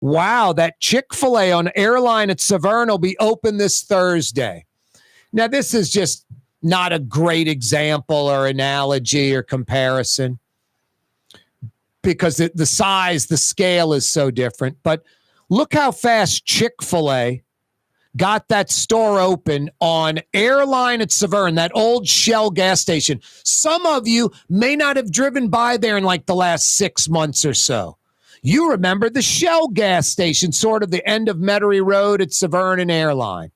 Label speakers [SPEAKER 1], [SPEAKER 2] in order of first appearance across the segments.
[SPEAKER 1] Wow, that Chick-fil-A on Airline at Severn will be open this Thursday. Now, this is just not a great example or analogy or comparison because the size, the scale is so different. But look how fast Chick-fil-A got that store open on Airline at Severn, that old Shell gas station. Some of you may not have driven by there in like the last 6 months or so. You remember the Shell gas station, sort of the end of Metairie Road at Severn and Airline.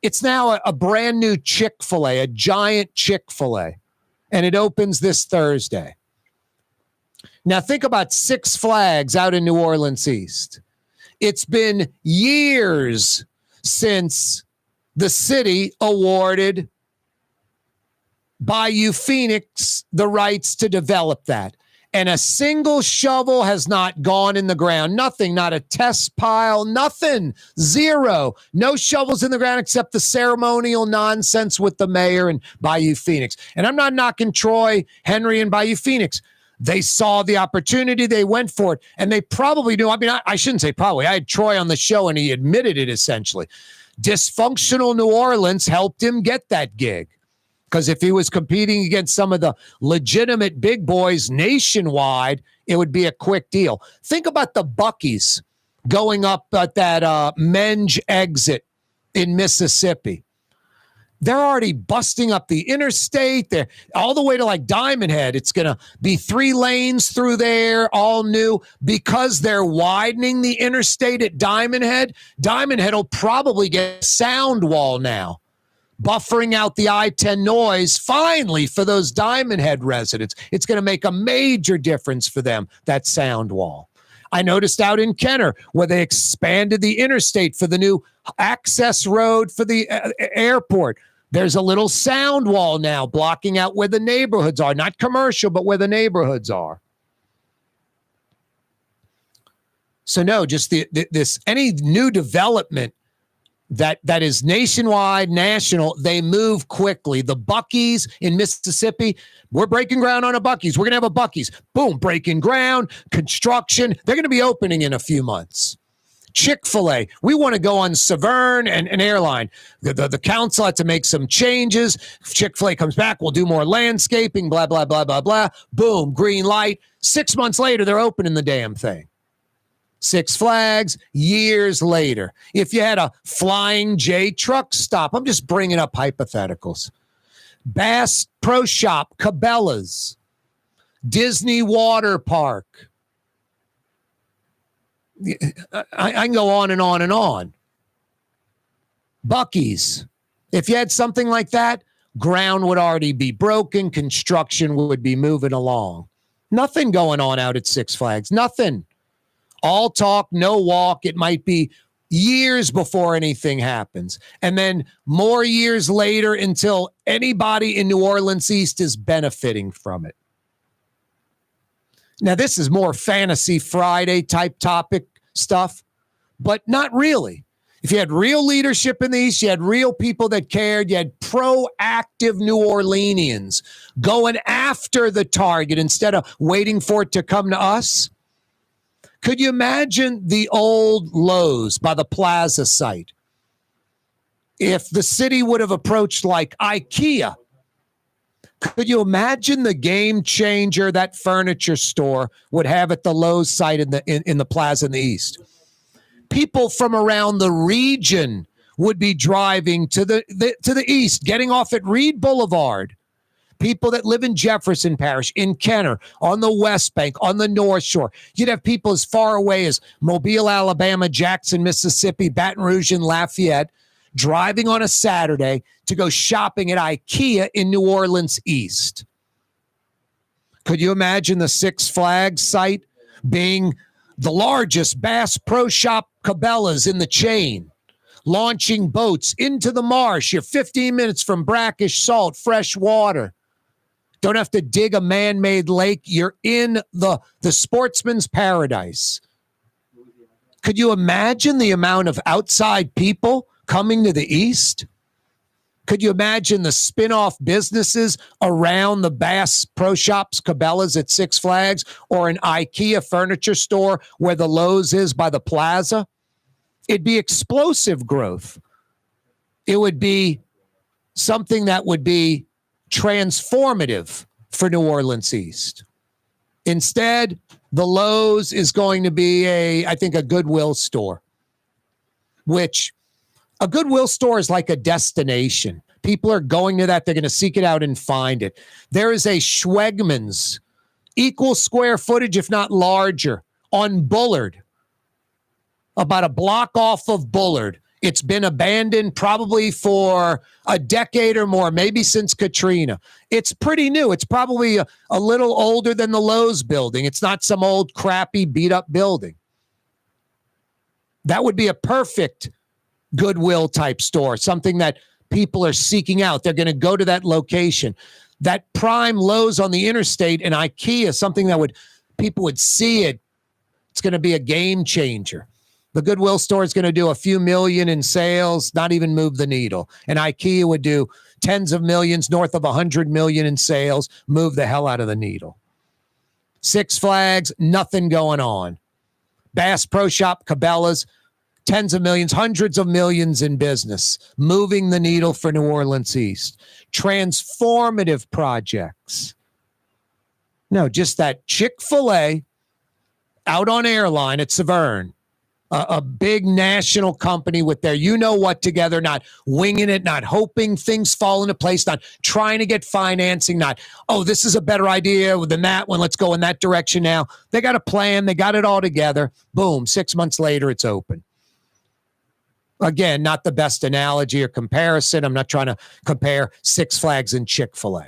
[SPEAKER 1] It's now a brand new Chick-fil-A, a giant Chick-fil-A, and it opens this Thursday. Now think about Six Flags out in New Orleans East. It's been years since the city awarded Bayou Phoenix the rights to develop that. And a single shovel has not gone in the ground. Nothing, not a test pile, nothing, zero. No shovels in the ground except the ceremonial nonsense with the mayor and Bayou Phoenix. And I'm not knocking Troy, Henry, and Bayou Phoenix. They saw the opportunity. They went for it. And they probably knew. I mean, I shouldn't say probably. I had Troy on the show, and he admitted it essentially. Dysfunctional New Orleans helped him get that gig. Because if he was competing against some of the legitimate big boys nationwide, it would be a quick deal. Think about the Buc-ee's going up at that Menge exit in Mississippi. They're already busting up the interstate. They're all the way to like Diamond Head. It's going to be 3 lanes through there, all new. Because they're widening the interstate at Diamond Head, Diamond Head will probably get a sound wall now, buffering out the I-10 noise, finally, for those Diamond Head residents. It's going to make a major difference for them, that sound wall. I noticed out in Kenner where they expanded the interstate for the new access road for the airport. There's a little sound wall now blocking out where the neighborhoods are. Not commercial, but where the neighborhoods are. So no, just this any new development that is nationwide, national, they move quickly. The Buc-ee's in Mississippi, we're breaking ground on a Buc-ee's. We're going to have a Buc-ee's. Boom, breaking ground, construction. They're going to be opening in a few months. Chick-fil-A, we want to go on Severn and Airline. The council had to make some changes. If Chick-fil-A comes back, we'll do more landscaping, blah, blah, blah, blah, blah. Boom, green light. 6 months later, they're opening the damn thing. Six Flags, years later. If you had a Flying J truck stop, I'm just bringing up hypotheticals. Bass Pro Shop, Cabela's, Disney Water Park. I can go on and on and on. Buc-ee's. If you had something like that, ground would already be broken. Construction would be moving along. Nothing going on out at Six Flags. Nothing. All talk, no walk. It might be years before anything happens. And then more years later until anybody in New Orleans East is benefiting from it. Now, this is more Fantasy Friday type topic stuff, but not really. If you had real leadership in the East, you had real people that cared, you had proactive New Orleanians going after the target instead of waiting for it to come to us. Could you imagine the old Lowe's by the Plaza site? If the city would have approached like IKEA, could you imagine the game changer that furniture store would have at the Lowe's site in the plaza in the East? People from around the region would be driving to the east, getting off at Reed Boulevard. People that live in Jefferson Parish, in Kenner, on the West Bank, on the North Shore. You'd have people as far away as Mobile, Alabama, Jackson, Mississippi, Baton Rouge, and Lafayette driving on a Saturday to go shopping at IKEA in New Orleans East. Could you imagine the Six Flags site being the largest Bass Pro Shop Cabela's in the chain, launching boats into the marsh? You're 15 minutes from brackish salt, fresh water. Don't have to dig a man-made lake. You're in the sportsman's paradise. Could you imagine the amount of outside people coming to the East? Could you imagine the spin-off businesses around the Bass Pro Shops, Cabela's at Six Flags, or an IKEA furniture store where the Lowe's is by the plaza? It'd be explosive growth. It would be something that would be transformative for New Orleans East. Instead, the Lowe's is going to be I think a Goodwill store, which a Goodwill store is like a destination. People are going to that. They're going to seek it out and find it. There is a Schwegmann's, equal square footage, if not larger, on Bullard, about a block off of Bullard. It's been abandoned probably for a decade or more, maybe since Katrina. It's pretty new. It's probably a little older than the Lowe's building. It's not some old, crappy, beat-up building. That would be a perfect Goodwill type store, something that people are seeking out. They're going to go to that location. That prime Lowe's on the interstate and IKEA, something that people would see it. It's going to be a game changer. The Goodwill store is going to do a few million in sales, not even move the needle. And IKEA would do tens of millions, north of 100 million in sales, move the hell out of the needle. Six Flags, nothing going on. Bass Pro Shop, Cabela's, tens of millions, hundreds of millions in business, moving the needle for New Orleans East. Transformative projects. No, just that Chick-fil-A out on Airline at Severn, a big national company with their you-know-what together, not winging it, not hoping things fall into place, not trying to get financing, not, oh, this is a better idea than that one, let's go in that direction now. They got a plan. They got it all together. Boom, 6 months later, it's open. Again, not the best analogy or comparison. I'm not trying to compare Six Flags and Chick-fil-A.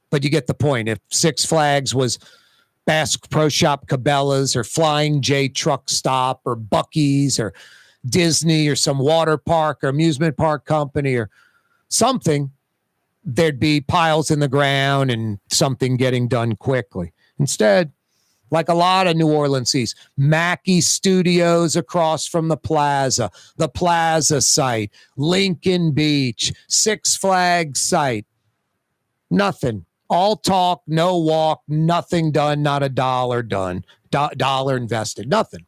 [SPEAKER 1] But you get the point. If Six Flags was Bass Pro Shop, Cabela's, or Flying J Truck Stop, or Buc-ee's, or Disney, or some water park or amusement park company or something, there'd be piles in the ground and something getting done quickly. Instead, like a lot of New Orleans East, Mackey Studios across from the plaza site, Lincoln Beach, Six Flags site. Nothing. All talk, no walk, nothing done, not a dollar done, dollar invested, nothing.